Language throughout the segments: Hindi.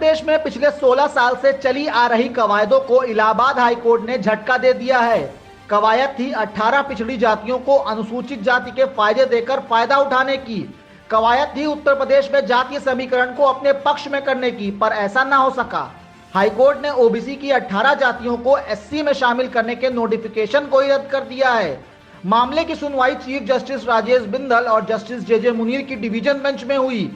प्रदेश में पिछले 16 साल से चली आ रही कवायदों को इलाहाबाद हाईकोर्ट ने झटका दे दिया है। कवायद थी 18 पिछड़ी जातियों को अनुसूचित जाति के फायदे देकर फायदा उठाने की। कवायद थी उत्तर प्रदेश में जातीय समीकरण को अपने पक्ष में करने की, पर ऐसा ना हो सका। हाईकोर्ट ने ओबीसी की 18 जातियों को एससी में शामिल करने के नोटिफिकेशन को ही रद्द कर दिया है। मामले की सुनवाई चीफ जस्टिस राजेश बिंदल और जस्टिस जे मुनीर की डिवीजन बेंच में हुई।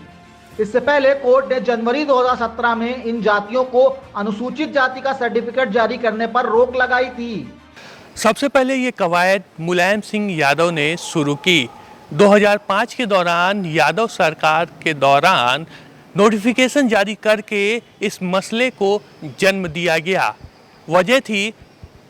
इससे पहले कोर्ट ने जनवरी 2017 में इन जातियों को अनुसूचित जाति का सर्टिफिकेट जारी करने पर रोक लगाई थी। सबसे पहले ये कवायद मुलायम सिंह यादव ने शुरू की। 2005 के दौरान यादव सरकार के दौरान नोटिफिकेशन जारी करके इस मसले को जन्म दिया गया। वजह थी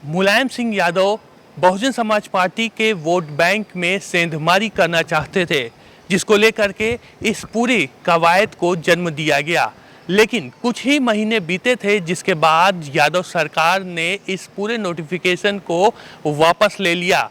मुलायम सिंह यादव बहुजन समाज पार्टी के वोट बैंक में सेंधमारी करना चाहते थे, जिसको लेकर के इस पूरी कवायद को जन्म दिया गया। लेकिन कुछ ही महीने बीते थे जिसके बाद यादव सरकार ने इस पूरे नोटिफिकेशन को वापस ले लिया,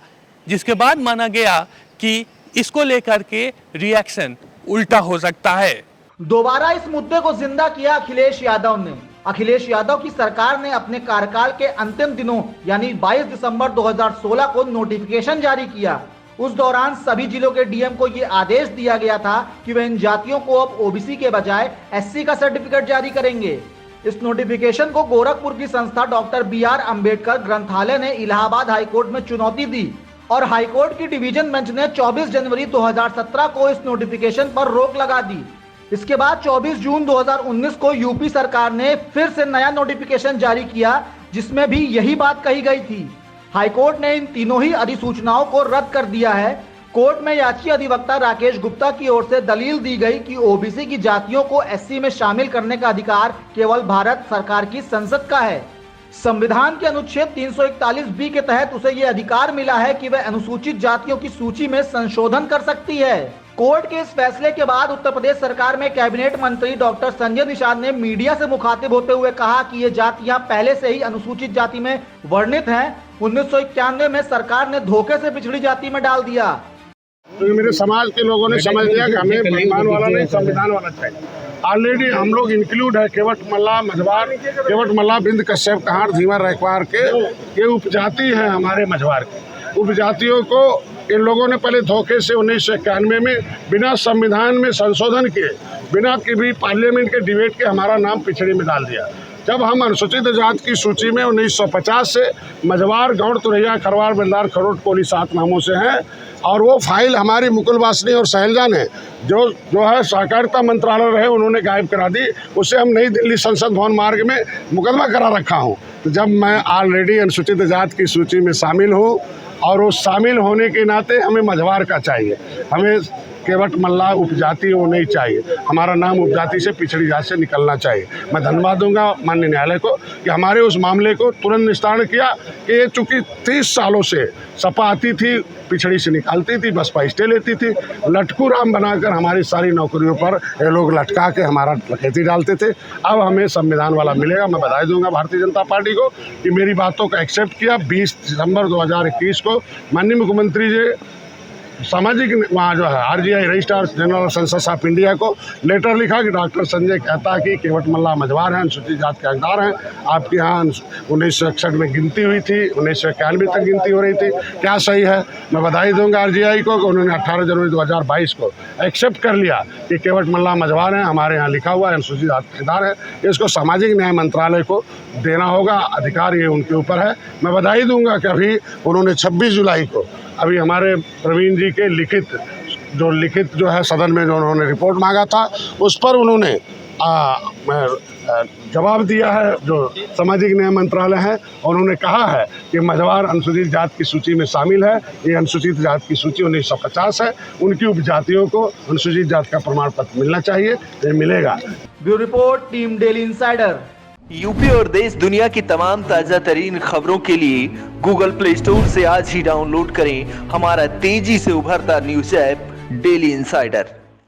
जिसके बाद माना गया कि इसको लेकर के रिएक्शन उल्टा हो सकता है। दोबारा इस मुद्दे को जिंदा किया अखिलेश यादव ने। अखिलेश यादव की सरकार ने अपने कार्यकाल के अंतिम दिनों यानी 22 दिसंबर 2016 को नोटिफिकेशन जारी किया। उस दौरान सभी जिलों के डीएम को यह आदेश दिया गया था कि वे इन जातियों को अब ओबीसी के बजाय एससी का सर्टिफिकेट जारी करेंगे। इस नोटिफिकेशन को गोरखपुर की संस्था डॉक्टर BR अम्बेडकर ग्रंथालय ने इलाहाबाद हाईकोर्ट में चुनौती दी और हाईकोर्ट की डिवीजन बेंच ने 24 जनवरी 2017 को इस नोटिफिकेशन पर रोक लगा दी। इसके बाद 24 जून 2019 को यूपी सरकार ने फिर से नया नोटिफिकेशन जारी किया, जिसमें भी यही बात कही गई थी। हाईकोर्ट ने इन तीनों ही अधिसूचनाओं को रद्द कर दिया है। कोर्ट में याची अधिवक्ता राकेश गुप्ता की ओर से दलील दी गई कि ओबीसी की जातियों को एससी में शामिल करने का अधिकार केवल भारत सरकार की संसद का है। संविधान के अनुच्छेद 341B के तहत उसे ये अधिकार मिला है कि वह अनुसूचित जातियों की सूची में संशोधन कर सकती है। कोर्ट के इस फैसले के बाद उत्तर प्रदेश सरकार में कैबिनेट मंत्री डॉक्टर संजय निषाद ने मीडिया से मुखातिब होते हुए कहा कि ये जातियां पहले से ही अनुसूचित जाति में वर्णित हैं। 1991 में सरकार ने धोखे से पिछड़ी जाति में डाल दिया। तो मेरे समाज के लोगों ने समझ लिया कि हमें परिमाण वाला नहीं संविधान वाला चाहिए। ऑलरेडी हम लोग इंक्लूड है केवट मल्ला मझवार, केवट मल्ला बिंद कश्यप कहार धीवर रैकवार के ये उपजाति है। हमारे मझवार के उपजातियों को इन लोगों ने पहले धोखे से 1991 में बिना संविधान में संशोधन किए, बिना किसी पार्लियामेंट के डिबेट के हमारा नाम पिछड़ी में डाल दिया। जब हम अनुसूचित जाति की सूची में 1950 से मझवार, गौड़, तुरैया, खरवार, बिरदार, खरोट, कोली 7 नामों से हैं और वो फाइल हमारी मुकुल वासनी और सहेलजा ने जो है सहकारिता मंत्रालय रहे उन्होंने गायब करा दी। उससे हम नई दिल्ली संसद भवन मार्ग में मुकदमा करा रखा हूँ। तो जब मैं ऑलरेडी अनुसूचित जाति की सूची में शामिल हूँ और उस शामिल होने के नाते हमें मझवार का चाहिए, हमें केवट मल्ला उपजाति वो नहीं चाहिए। हमारा नाम उपजाति से पिछड़ी जाति से निकलना चाहिए। मैं धन्यवाद दूंगा माननीय न्यायालय को कि हमारे उस मामले को तुरंत निस्तारण किया कि ये चूँकि 30 सालों से सपा आती थी, पिछड़ी से निकालती थी, बसपा स्टे लेती थी, लटकू राम बनाकर हमारी सारी नौकरियों पर ये लोग लटका के हमारा डकैती डालते थे। अब हमें संविधान वाला मिलेगा। मैं बधाई दूंगा भारतीय जनता पार्टी को कि मेरी बातों को एक्सेप्ट किया। 20 दिसंबर 2021 को माननीय मुख्यमंत्री जी सामाजिक वहाँ जो है RGI रजिस्ट्रार जनरल संसद ऑफ इंडिया को लेटर लिखा कि डॉक्टर संजय कहता है कि केवट मल्ला मझवार हैं, अनुसूचित जाति के हकदार हैं। आपके यहाँ 1961 में गिनती हुई थी, 1991 तक गिनती हो रही थी, क्या सही है? मैं बधाई दूंगा RGI को कि उन्होंने 18 जनवरी 2022 को एक्सेप्ट कर लिया कि केवट मल्ला मझवार हैं, हमारे यहाँ लिखा हुआ है, अनुसूचित जाति के हकदार है। इसको सामाजिक न्याय मंत्रालय को देना होगा, अधिकार ये उनके ऊपर है। मैं बधाई दूंगा कि अभी उन्होंने 26 जुलाई को अभी हमारे प्रवीण जी के लिखित जो है सदन में जो उन्होंने रिपोर्ट मांगा था उस पर उन्होंने जवाब दिया है। जो सामाजिक न्याय मंत्रालय है उन्होंने कहा है कि मझवार अनुसूचित जाति की सूची में शामिल है। ये अनुसूचित जाति की सूची 1950 है। उनकी उपजातियों को अनुसूचित जाति का प्रमाण पत्र मिलना चाहिए, ये मिलेगा। Bureau report, team daily insider. UP और देश दुनिया की तमाम ताज़ा तरीन खबरों के लिए गूगल प्ले स्टोर से आज ही डाउनलोड करें हमारा तेजी से उभरता न्यूज़ ऐप डेली इंसाइडर।